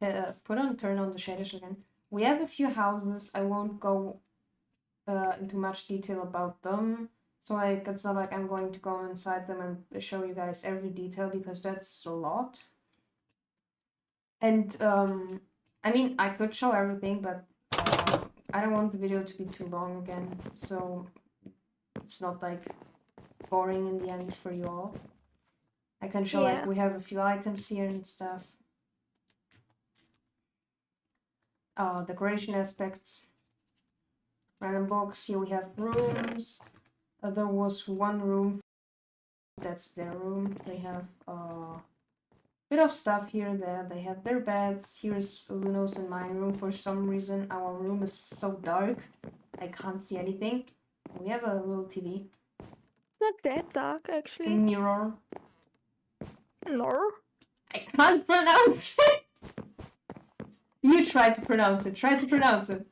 B: on the shaders again. We have a few houses. I won't go into much detail about them. So like, it's not like I'm going to go inside them and show you guys every detail because that's a lot. And I mean, I could show everything, but I don't want the video to be too long again. So it's not like boring in the end for you all. I can show like
A: Yeah.
B: we have a few items here and stuff. Decoration aspects. Random box. Here we have rooms. There was one room. That's their room. They have bit of stuff here and there. They have their beds. Here's Luno's and my room. For some reason, our room is so dark. I can't see anything. We have a little TV.
A: Not that dark
B: It's a
A: actually.
B: mirror.
A: No.
B: I can't pronounce it. You try to pronounce it. Try to pronounce it.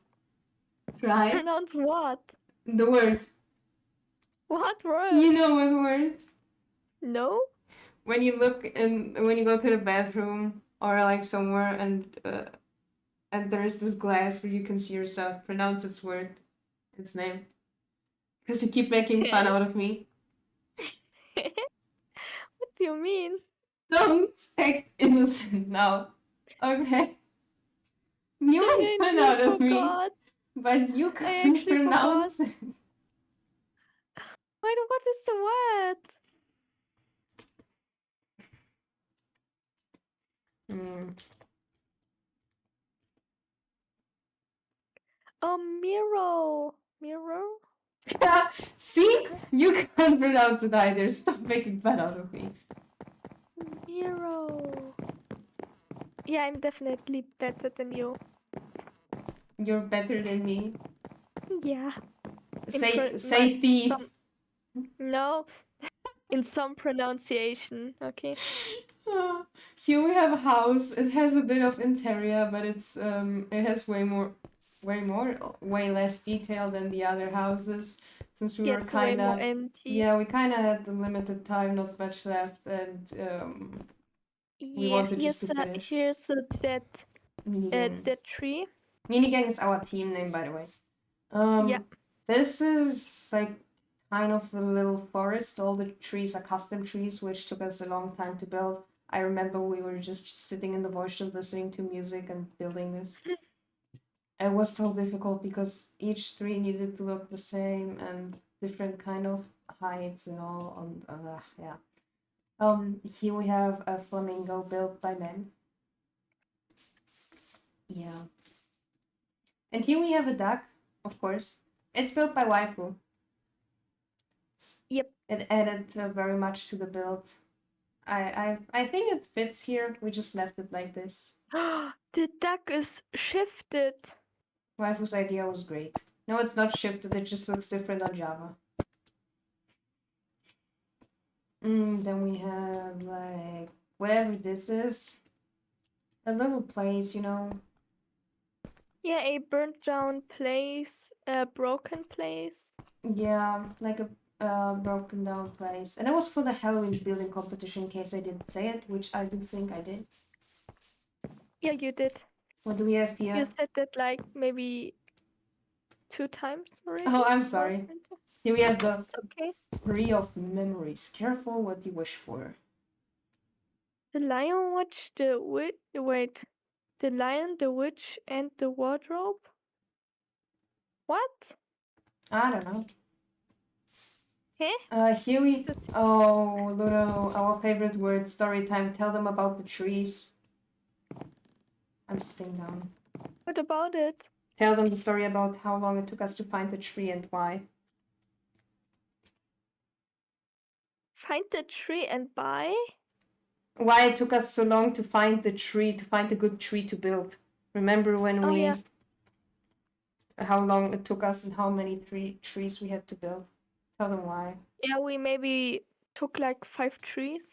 B: Try
A: Pronounce what?
B: the word.
A: What word?
B: You know what word?
A: No?
B: When you look and when you go to the bathroom or like somewhere and there's this glass where you can see yourself. Pronounce its word, its name. Because you keep making fun out of me.
A: What do you mean?
B: Don't act innocent now. Okay. You
A: I
B: make fun out of me,
A: forgot.
B: but you
A: I
B: can't
A: actually
B: pronounce
A: forgot.
B: it.
A: Wait, what is the word? Oh, Miro. Miro?
B: See? You can't pronounce it either. Stop making fun out of me.
A: Miro. Yeah, I'm definitely better than you.
B: You're better than me.
A: Yeah.
B: Say thief.
A: No. In some pronunciation, okay?
B: Here we have a house. It has a bit of interior, but it has way less detail than the other houses. Since we
A: Yeah,
B: were
A: it's way
B: kind
A: more
B: of
A: empty.
B: we kind of had the limited time, not much left, and we wanted just to finish.
A: Here's
B: Minigang.
A: the tree.
B: Minigang is our team name, by the way.
A: Yeah.
B: This is like kind of a little forest. All the trees are custom trees, which took us a long time to build. I remember we were just sitting in the voice shop listening to music and building this. It was so difficult because each tree needed to look the same and different kind of heights and all. And yeah. Here we have a flamingo built by men. Yeah. And here we have a duck, of course. It's built by waifu.
A: Yep.
B: It added very much to the build. I think it fits here. We just left it like this.
A: The duck is shifted.
B: Waifu's idea was great. No, it's not shifted. It just looks different on Java. Then we have like whatever this is. A little place, you know.
A: Yeah, a burnt down place, a broken place.
B: Yeah, like a broken down place. And it was for the Halloween building competition in case I didn't say it, which I do think I did.
A: Yeah, you did.
B: What do we have here?
A: You said that like maybe 2 times already.
B: Oh, I'm sorry. Here we have the
A: okay.
B: Tree of Memories. Careful what you wish for.
A: The lion watched the wait. The Lion, the Witch, and the Wardrobe? What?
B: I don't know.
A: Huh?
B: Here we.
A: That's-
B: Oh, Luno, our favorite word, story time. Tell them about the trees. I'm sitting down.
A: What about it?
B: Tell them the story about how long it took us to find the tree and why.
A: Find the tree and buy?
B: Why it took us so long to find the tree, to find a good tree to build. Remember when
A: Oh,
B: we.
A: yeah.
B: How long it took us and how many trees we had to build. Tell them why.
A: Yeah, we maybe took like 5 trees.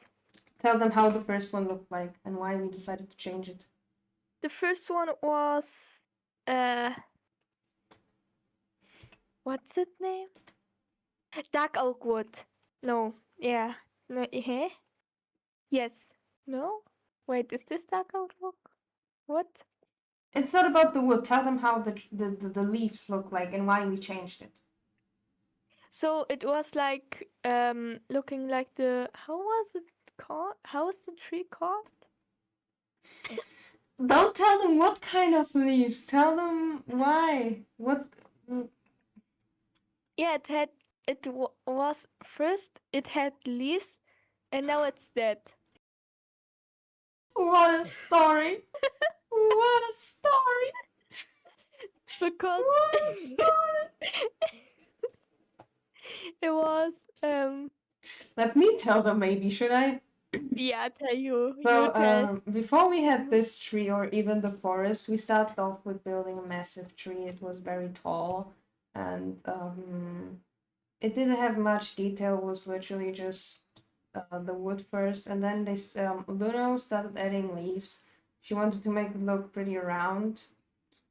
B: Tell them how the first one looked like and why we decided to change it.
A: The first one was uh what's its name? Dark oak wood. No, yeah. No, Yes. No? Wait, is this dark oak wood? What?
B: It's not about the wood. Tell them how the leaves look like and why we changed it.
A: So it was like looking like the how was it called? How was the tree called?
B: Don't tell them what kind of leaves. Tell them why. What?
A: Yeah, was first it had leaves and now it's dead.
B: What a story! What a story!
A: Because
B: What a story!
A: it was
B: Let me tell them, maybe, should I?
A: yeah, tell you. You
B: So,
A: tell.
B: before we had this tree or even the forest, we started off with building a massive tree. It was very tall and it didn't have much detail, it was literally just the wood first. And then this Luno started adding leaves. She wanted to make it look pretty round.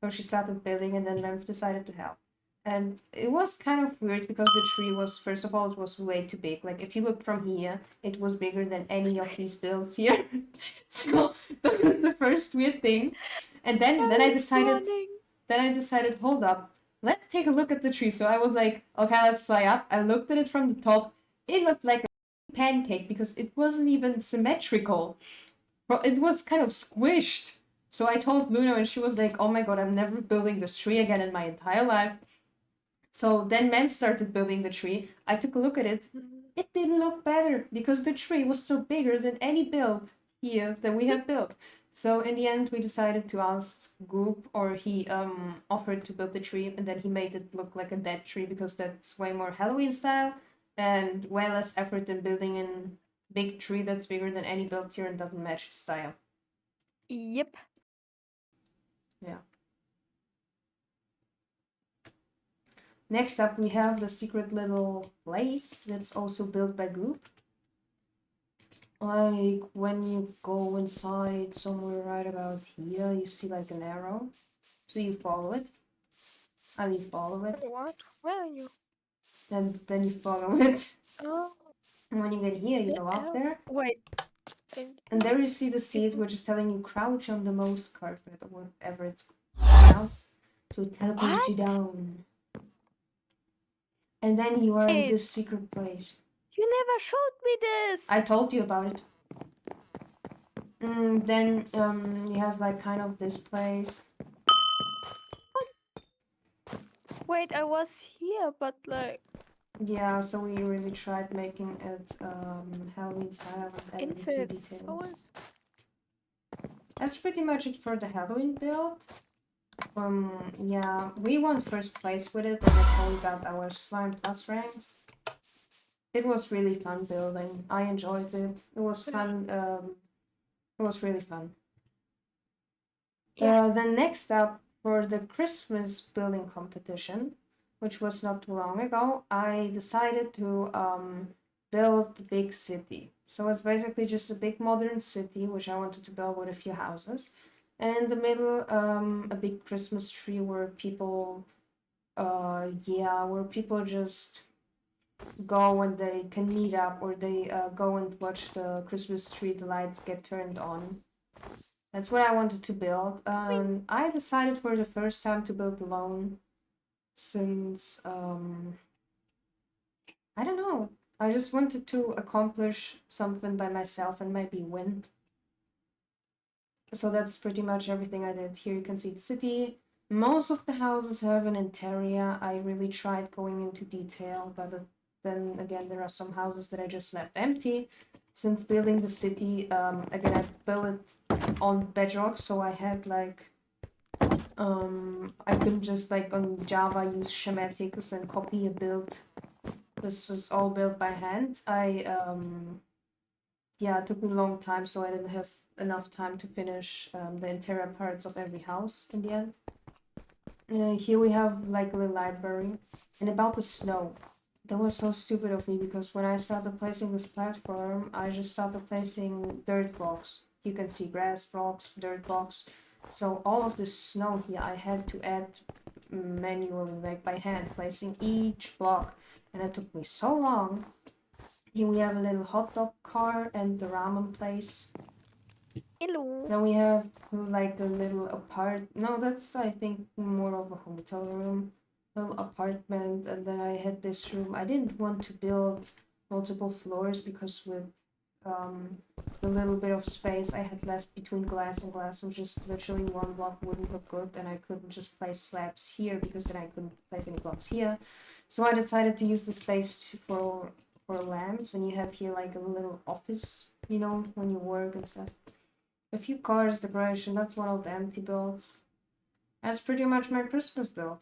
B: So she started building and then Memph decided to help. And it was kind of weird because the tree was, first of all, it was way too big. Like if you look from here, it was bigger than any of these builds here. So that was the first weird thing. And then I decided hold up, let's take a look at the tree. So I was like, okay, let's fly up. I looked at it from the top. It looked like a pancake because it wasn't even symmetrical. Well, it was kind of squished. So I told Luno and she was like, oh my god, I'm never building this tree again in my entire life. So then Mem started building the tree. I took a look at it. It didn't look better because the tree was so bigger than any build here that we have built. So in the end, we decided to ask Goop, or he offered to build the tree, and then he made it look like a dead tree because that's way more Halloween style and way less effort than building a big tree that's bigger than any build here and doesn't match the style.
A: Yep.
B: Yeah. Next up, we have the secret little place that's also built by Goop. Like when you go inside somewhere right about here, you see like an arrow. So you follow it. And you follow it.
A: What? Where are you?
B: And then you follow it.
A: Oh,
B: And when you get here, you go up there.
A: wait.
B: And there you see the seed, which is telling you crouch on the mouse carpet or whatever it's pronounced. So it teleports you
A: What?
B: down. And then you are in
A: Wait,
B: this secret place.
A: you never showed me this.
B: I told you about it. Then you have like kind of this place.
A: Wait, I was here, but like
B: Yeah, so we really tried making it Halloween style and added a few
A: infinite
B: details.
A: souls.
B: That's pretty much it for the Halloween build. Yeah, we won first place with it, and that's how we got our Slime Plus ranks. It was really fun building. I enjoyed it. It was fun. It was really fun.
A: Yeah.
B: Then next up, for the Christmas building competition, which was not too long ago, I decided to build the big city. So it's basically just a big modern city, which I wanted to build with a few houses. And in the middle, a big Christmas tree where people, where people just go and they can meet up, or they go and watch the Christmas tree, the lights get turned on. That's what I wanted to build. I decided for the first time to build alone since, I don't know. I just wanted to accomplish something by myself and maybe win. So that's pretty much everything I did. Here you can see the city. Most of the houses have an interior. I really tried going into detail, but then again, there are some houses that I just left empty. Since building the city, again, I built it on bedrock, so I had like I couldn't just like on Java use schematics and copy a build. This was all built by hand. Yeah, it took me a long time, so I didn't have enough time to finish the interior parts of every house in the end. Here we have like a little library. And about the snow, that was so stupid of me because when I started placing this platform, I just started placing dirt blocks. You can see grass blocks, dirt blocks. So all of the snow here I had to add manually, like by hand, placing each block. And it took me so long. Here we have a little hot dog car and the ramen place.
A: Hello.
B: Then we have like a little no, that's I think more of a hotel room, little apartment, and then I had this room. I didn't want to build multiple floors because with the little bit of space I had left between glass and glass was just literally one block wouldn't look good, and I couldn't just place slabs here because then I couldn't place any blocks here. So I decided to use the space for lamps, and you have here like a little office, you know, when you work and stuff. A few cars, decoration, that's one of the empty builds. That's pretty much my Christmas build.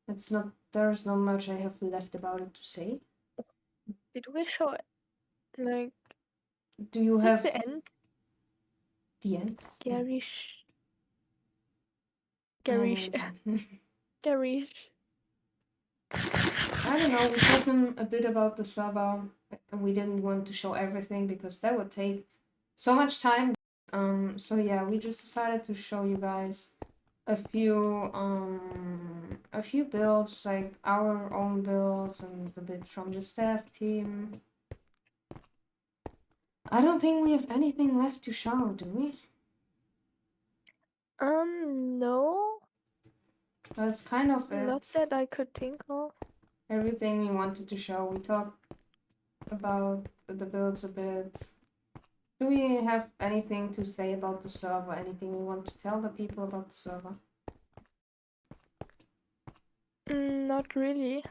B: There's not much I have left about it to say.
A: Did we show it? Like,
B: Do you
A: is this
B: have
A: the end?
B: the end?
A: Garish. Garish. Garish.
B: I don't know, we told them a bit about the server, and we didn't want to show everything because that would take so much time. So yeah, we just decided to show you guys a few builds, like our own builds and a bit from the staff team. I don't think we have anything left to show, do we?
A: No.
B: That's kind of it.
A: Not that I could think of.
B: Everything we wanted to show. We talked about the builds a bit. Do we have anything to say about the server? Anything we want to tell the people about the server?
A: Not really.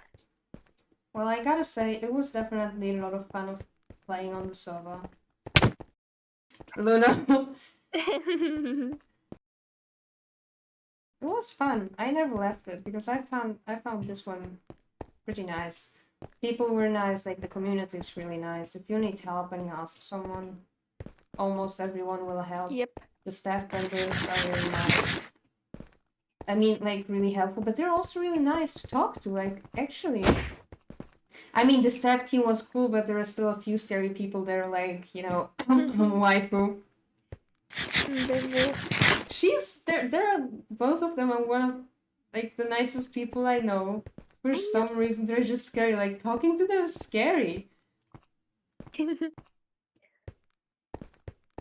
B: Well, I gotta say, it was definitely a lot of fun of playing on the server. Luna. It was fun. I never left it because I found this one pretty nice. People were nice, like the community is really nice. If you need help and you ask someone, almost everyone will help.
A: Yep.
B: The staff members are really nice. I mean, like really helpful, but they're also really nice to talk to. Like actually, I mean, the staff team was cool, but there are still a few scary people there, like you know, waifu. There are both of them are one of like the nicest people I know. For some reason, they're just scary. Like talking to them is scary.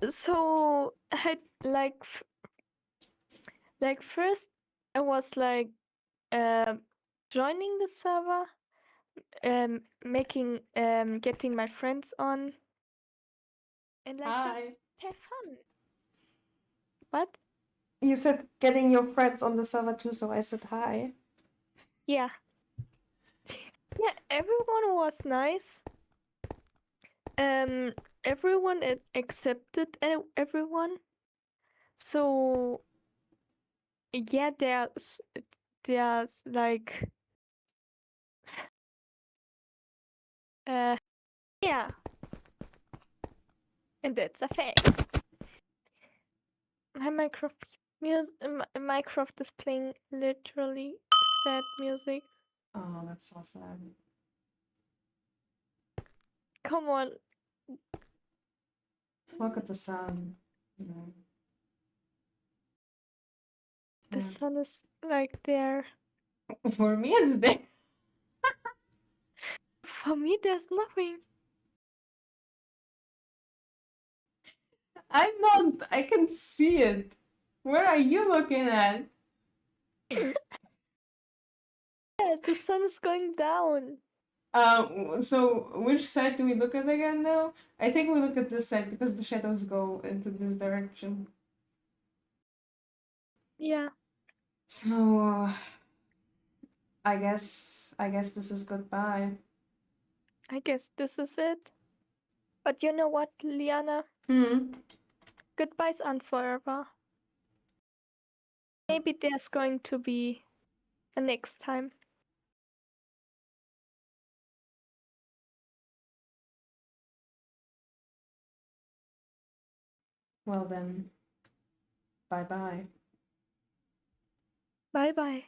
A: So I like first I was like joining the server, getting my friends on, and like
B: Hi.
A: just have fun. What?
B: You said getting your friends on the server too, so I said hi.
A: Yeah. Yeah, everyone was nice. Everyone accepted everyone. So yeah, there's like yeah, and that's a fact. My Minecraft is playing literally sad music.
B: Oh, that's so sad.
A: Come on.
B: Look at the sun. Mm.
A: The
B: Yeah.
A: sun is like there.
B: For me, it's there.
A: For me, there's nothing.
B: I'm not. I can see it. Where are you looking at?
A: Yeah, the sun is going down.
B: So which side do we look at again though? I think we look at this side because the shadows go into this direction.
A: Yeah,
B: So I guess this is goodbye.
A: I guess this is it. But you know what, Liana?
B: Hmm.
A: Goodbyes aren't forever. Maybe there's going to be a next time.
B: Well then, bye bye.
A: Bye bye.